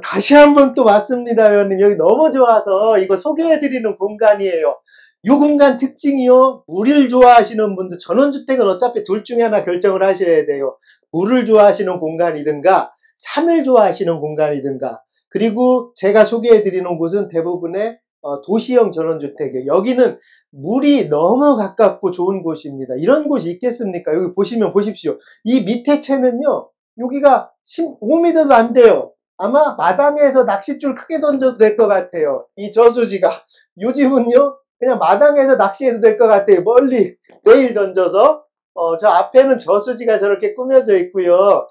다시 한번 또 왔습니다, 회원님. 여기 너무 좋아서 이거 소개해드리는 공간이에요. 이 공간 특징이요. 물을 좋아하시는 분들, 전원주택은 어차피 둘 중에 하나 결정을 하셔야 돼요. 물을 좋아하시는 공간이든가, 산을 좋아하시는 공간이든가, 그리고 제가 소개해드리는 곳은 대부분의 도시형 전원주택이에요. 여기는 물이 너무 가깝고 좋은 곳입니다. 이런 곳이 있겠습니까? 여기 보시면 보십시오. 이 밑에 채는요, 여기가 5m도 안 돼요. 아마 마당에서 낚싯줄 크게 던져도 될 것 같아요. 이 저수지가. 요즘은요, 그냥 마당에서 낚시해도 될 것 같아요. 멀리 매일 던져서. 저 앞에는 저수지가 저렇게 꾸며져 있고요.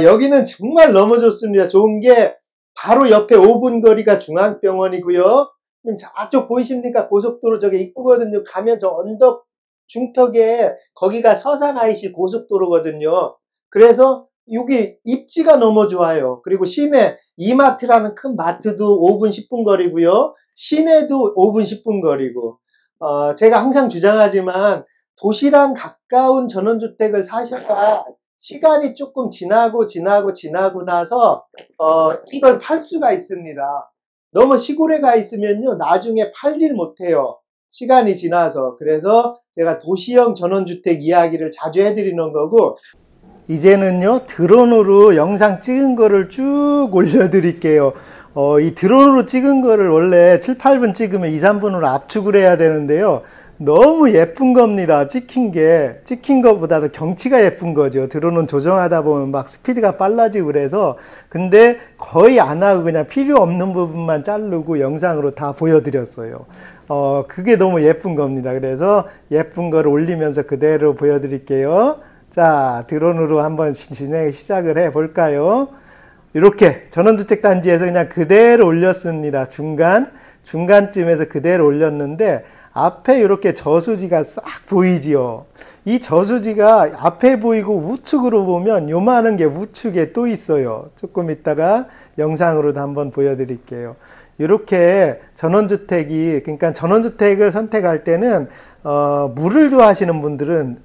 여기는 정말 너무 좋습니다. 좋은 게 바로 옆에 5분 거리가 중앙병원이고요. 저쪽 보이십니까? 고속도로 저게 이쁘거든요. 가면 저 언덕 중턱에 거기가 서산 IC 고속도로거든요. 그래서 여기 입지가 너무 좋아요. 그리고 시내 이마트라는 큰 마트도 5분 10분 거리고요. 시내도 5분 10분 거리고. 제가 항상 주장하지만 도시랑 가까운 전원주택을 사셔야 시간이 조금 지나고 나서 이걸 팔 수가 있습니다. 너무 시골에 가 있으면요, 나중에 팔질 못해요. 시간이 지나서. 그래서 제가 도시형 전원주택 이야기를 자주 해드리는 거고, 이제는요, 드론으로 영상 찍은 거를 쭉 올려드릴게요. 이 드론으로 찍은 거를 원래 7, 8분 찍으면 2, 3분으로 압축을 해야 되는데요. 너무 예쁜 겁니다. 찍힌 것보다도 경치가 예쁜 거죠. 드론은 조정하다 보면 막 스피드가 빨라지고 그래서. 근데 거의 안 하고 그냥 필요 없는 부분만 자르고 영상으로 다 보여드렸어요. 그게 너무 예쁜 겁니다. 그래서 예쁜 거를 올리면서 그대로 보여드릴게요. 자, 드론으로 한번 시작을 해 볼까요? 이렇게 전원주택 단지에서 그냥 그대로 올렸습니다. 중간쯤에서 그대로 올렸는데, 앞에 이렇게 저수지가 싹 보이지요. 이 저수지가 앞에 보이고 우측으로 보면 요만한 게 우측에 또 있어요. 조금 있다가 영상으로도 한번 보여드릴게요. 이렇게 그러니까 전원주택을 선택할 때는 물을 좋아하시는 분들은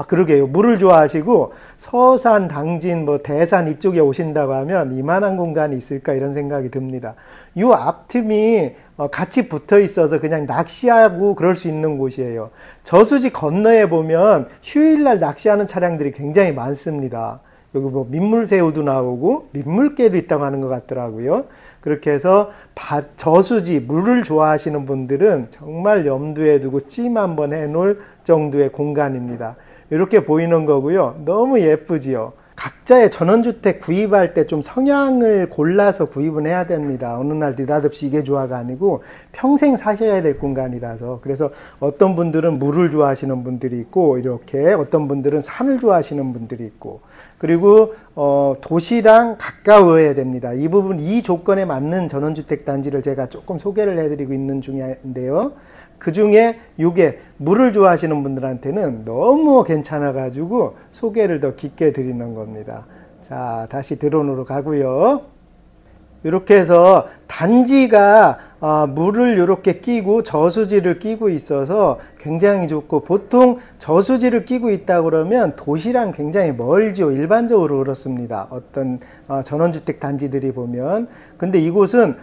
그러게요. 물을 좋아하시고 서산, 당진, 대산 이쪽에 오신다고 하면 이만한 공간이 있을까 이런 생각이 듭니다. 이 앞틈이 같이 붙어 있어서 그냥 낚시하고 그럴 수 있는 곳이에요. 저수지 건너에 보면 휴일날 낚시하는 차량들이 굉장히 많습니다. 여기 민물새우도 나오고 민물개도 있다고 하는 것 같더라고요. 그렇게 해서 저수지, 물을 좋아하시는 분들은 정말 염두에 두고 찜 한번 해놓을 정도의 공간입니다. 이렇게 보이는 거고요. 너무 예쁘지요. 각자의 전원주택 구입할 때 좀 성향을 골라서 구입은 해야 됩니다. 어느 날 느닷없이 이게 좋아가 아니고 평생 사셔야 될 공간이라서. 그래서 어떤 분들은 물을 좋아하시는 분들이 있고, 이렇게 어떤 분들은 산을 좋아하시는 분들이 있고, 그리고 도시랑 가까워야 됩니다. 이 조건에 맞는 전원주택 단지를 제가 조금 소개를 해드리고 있는 중인데요. 그 중에 이게 물을 좋아하시는 분들한테는 너무 괜찮아 가지고 소개를 더 깊게 드리는 겁니다. 자, 다시 드론으로 가고요. 이렇게 해서 단지가 물을 이렇게 끼고 저수지를 끼고 있어서 굉장히 좋고, 보통 저수지를 끼고 있다 그러면 도시랑 굉장히 멀죠. 일반적으로 그렇습니다. 어떤 전원주택 단지들이 보면. 근데 이곳은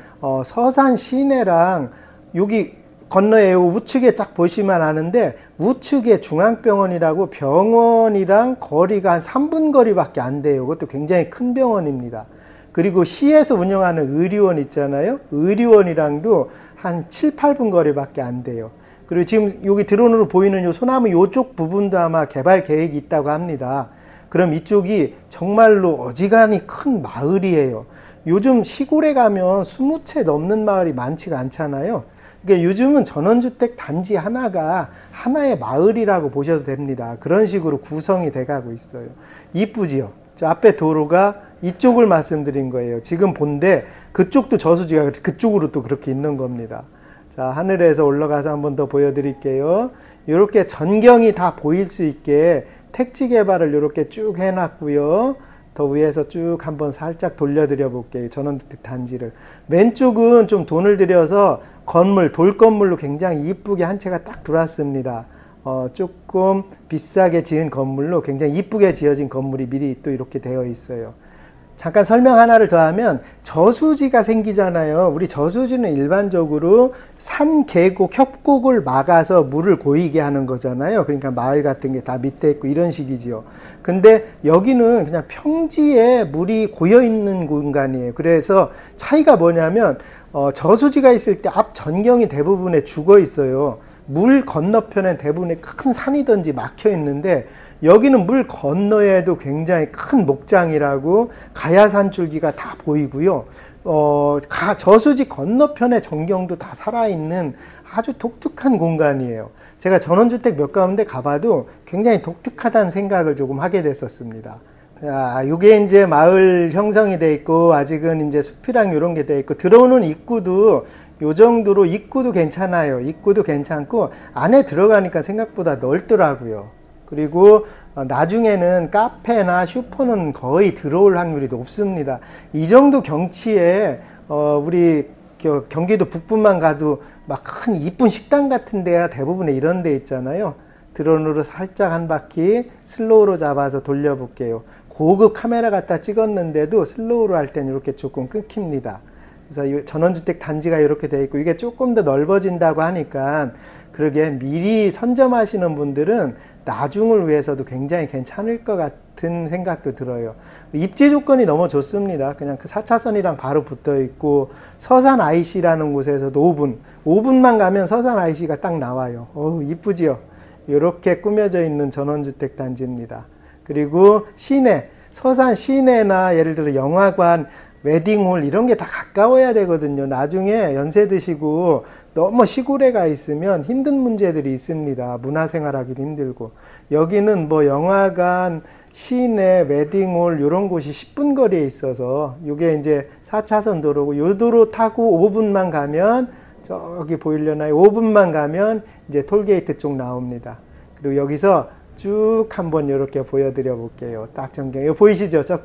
서산 시내랑 여기 건너에 우측에 쫙 보시면 아는데, 우측에 중앙병원이라고 병원이랑 거리가 한 3분 거리밖에 안 돼요. 그것도 굉장히 큰 병원입니다. 그리고 시에서 운영하는 의료원 있잖아요. 의료원이랑도 한 7, 8분 거리밖에 안 돼요. 그리고 지금 여기 드론으로 보이는 요 소나무 요쪽 부분도 아마 개발 계획이 있다고 합니다. 그럼 이쪽이 정말로 어지간히 큰 마을이에요. 요즘 시골에 가면 20채 넘는 마을이 많지가 않잖아요. 그러니까 요즘은 전원주택 단지 하나가 하나의 마을이라고 보셔도 됩니다. 그런 식으로 구성이 돼가고 있어요. 이쁘지요? 저 앞에 도로가 이쪽을 말씀드린 거예요. 지금 본데 그쪽도 저수지가 그쪽으로 또 그렇게 있는 겁니다. 자, 하늘에서 올라가서 한번 더 보여드릴게요. 이렇게 전경이 다 보일 수 있게 택지 개발을 이렇게 쭉 해놨고요. 더 위에서 쭉 한번 살짝 돌려드려 볼게요. 전원주택 단지를. 왼쪽은 좀 돈을 들여서 돌 건물로 굉장히 이쁘게 한 채가 딱 들어왔습니다. 조금 비싸게 지은 건물로 굉장히 이쁘게 지어진 건물이 미리 또 이렇게 되어 있어요. 잠깐 설명 하나를 더 하면 저수지가 생기잖아요. 우리 저수지는 일반적으로 산, 계곡, 협곡을 막아서 물을 고이게 하는 거잖아요. 그러니까 마을 같은 게 다 밑에 있고 이런 식이지요. 근데 여기는 그냥 평지에 물이 고여 있는 공간이에요. 그래서 차이가 뭐냐면 저수지가 있을 때 앞 전경이 대부분에 죽어 있어요. 물 건너편엔 대부분에 큰 산이든지 막혀 있는데 여기는 물 건너에도 굉장히 큰 목장이라고 가야산 줄기가 다 보이고요. 저수지 건너편의 전경도 다 살아있는 아주 독특한 공간이에요. 제가 전원주택 몇 가운데 가봐도 굉장히 독특하다는 생각을 조금 하게 됐었습니다. 자, 요게 이제 마을 형성이 돼 있고 아직은 이제 숲이랑 이런 게 돼 있고 들어오는 입구도 요 정도로 입구도 괜찮아요. 입구도 괜찮고 안에 들어가니까 생각보다 넓더라고요. 그리고 나중에는 카페나 슈퍼는 거의 들어올 확률이 높습니다. 이 정도 경치에 우리 경기도 북부만 가도 막 큰 이쁜 식당 같은 데가 대부분에 이런 데 있잖아요. 드론으로 살짝 한 바퀴 슬로우로 잡아서 돌려볼게요. 고급 카메라 갖다 찍었는데도 슬로우로 할 때는 이렇게 조금 끊깁니다. 그래서 이 전원주택 단지가 이렇게 돼 있고 이게 조금 더 넓어진다고 하니까 그러게 미리 선점하시는 분들은 나중을 위해서도 굉장히 괜찮을 것 같은 생각도 들어요. 입지 조건이 너무 좋습니다. 그냥 그 4차선이랑 바로 붙어 있고 서산 IC라는 곳에서도 5분만 가면 서산 IC가 딱 나와요. 이쁘지요? 이렇게 꾸며져 있는 전원주택 단지입니다. 그리고 시내, 서산 시내나 예를 들어 영화관, 웨딩홀 이런 게 다 가까워야 되거든요. 나중에 연세 드시고 너무 시골에 가 있으면 힘든 문제들이 있습니다. 문화생활하기도 힘들고. 여기는 뭐 영화관, 시내, 웨딩홀 이런 곳이 10분 거리에 있어서 이게 이제 4차선 도로고 요 도로 타고 5분만 가면 저기 보이려나요? 5분만 가면 이제 톨게이트 쪽 나옵니다. 그리고 여기서 쭉 한번 이렇게 보여드려 볼게요. 딱 전경. 이거 보이시죠? 저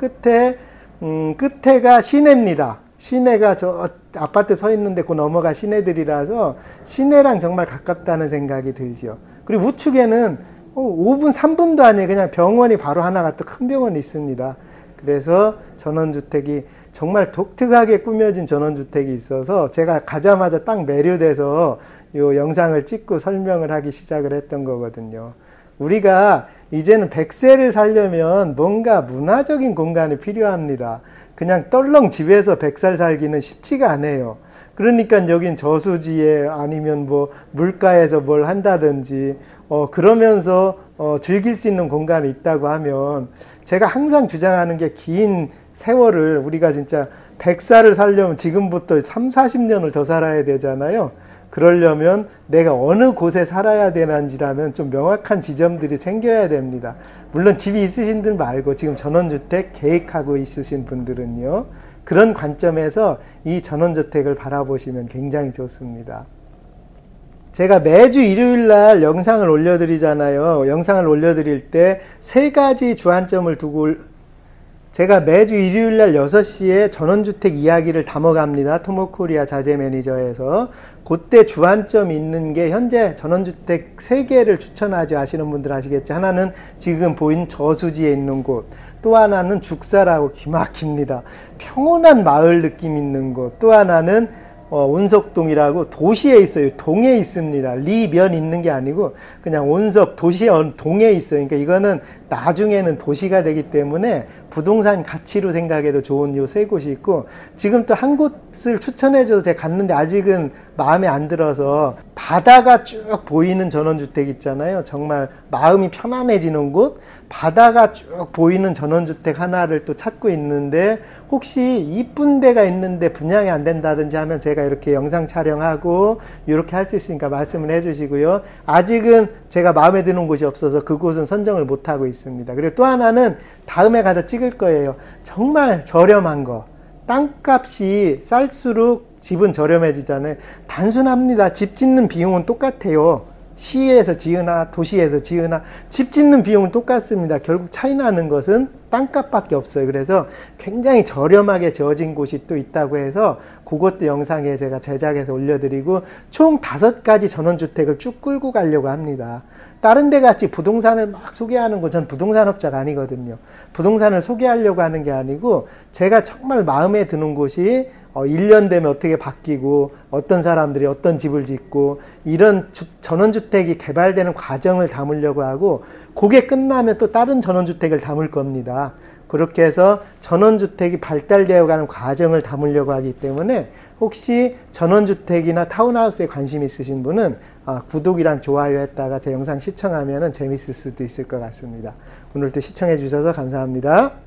끝에가 시내입니다. 시내가 저 아파트 서 있는데 그 넘어가 시내들이라서 시내랑 정말 가깝다는 생각이 들죠. 그리고 우측에는 5분, 3분도 아니에요. 그냥 병원이 바로 하나가 또 큰 병원이 있습니다. 그래서 전원주택이 정말 독특하게 꾸며진 전원주택이 있어서 제가 가자마자 딱 매료돼서 이 영상을 찍고 설명을 하기 시작을 했던 거거든요. 우리가 이제는 100세를 살려면 뭔가 문화적인 공간이 필요합니다. 그냥 떨렁 집에서 100살 살기는 쉽지가 않아요. 그러니까 여긴 저수지에 아니면 뭐 물가에서 뭘 한다든지 그러면서 즐길 수 있는 공간이 있다고 하면 제가 항상 주장하는 게 긴 세월을 우리가 진짜 100살을 살려면 지금부터 3, 40년을 더 살아야 되잖아요. 그러려면 내가 어느 곳에 살아야 되는지라는 좀 명확한 지점들이 생겨야 됩니다. 물론 집이 있으신 분 말고 지금 전원주택 계획하고 있으신 분들은요. 그런 관점에서 이 전원주택을 바라보시면 굉장히 좋습니다. 제가 매주 일요일 날 영상을 올려드리잖아요. 영상을 올려드릴 때 세 가지 주안점을 두고 제가 매주 일요일 날 6시에 전원주택 이야기를 담아갑니다. 토모코리아 자재 매니저에서. 그때 주안점이 있는 게 현재 전원주택 3개를 추천하죠. 아시는 분들 아시겠죠. 하나는 지금 보인 저수지에 있는 곳. 또 하나는 죽사라고 기막힙니다. 평온한 마을 느낌 있는 곳. 또 하나는 온석동이라고 도시에 있어요. 동에 있습니다. 리면 있는 게 아니고 그냥 온석 도시 동에 있어요. 그러니까 이거는 나중에는 도시가 되기 때문에 부동산 가치로 생각해도 좋은 요 3곳이 있고 지금 또 한 곳을 추천해줘서 제가 갔는데 아직은 마음에 안 들어서 바다가 쭉 보이는 전원주택 있잖아요. 정말 마음이 편안해지는 곳 바다가 쭉 보이는 전원주택 하나를 또 찾고 있는데 혹시 이쁜 데가 있는데 분양이 안 된다든지 하면 제가 이렇게 영상 촬영하고 이렇게 할 수 있으니까 말씀을 해주시고요. 아직은 제가 마음에 드는 곳이 없어서 그곳은 선정을 못하고 있습니다. 그리고 또 하나는 다음에 가서 찍을 거예요. 정말 저렴한 거. 땅값이 쌀수록 집은 저렴해지잖아요. 단순합니다. 집 짓는 비용은 똑같아요. 시에서 지으나 도시에서 지으나 집 짓는 비용은 똑같습니다. 결국 차이 나는 것은 땅값밖에 없어요. 그래서 굉장히 저렴하게 지어진 곳이 또 있다고 해서 그것도 영상에 제가 제작해서 올려드리고 총 5가지 전원주택을 쭉 끌고 가려고 합니다. 다른 데 같이 부동산을 막 소개하는 거, 전 부동산업자가 아니거든요. 부동산을 소개하려고 하는 게 아니고 제가 정말 마음에 드는 곳이 1년 되면 어떻게 바뀌고 어떤 사람들이 어떤 집을 짓고 이런 전원주택이 개발되는 과정을 담으려고 하고 그게 끝나면 또 다른 전원주택을 담을 겁니다. 그렇게 해서 전원주택이 발달되어 가는 과정을 담으려고 하기 때문에 혹시 전원주택이나 타운하우스에 관심 있으신 분은 구독이랑 좋아요 했다가 제 영상 시청하면 재밌을 수도 있을 것 같습니다. 오늘도 시청해 주셔서 감사합니다.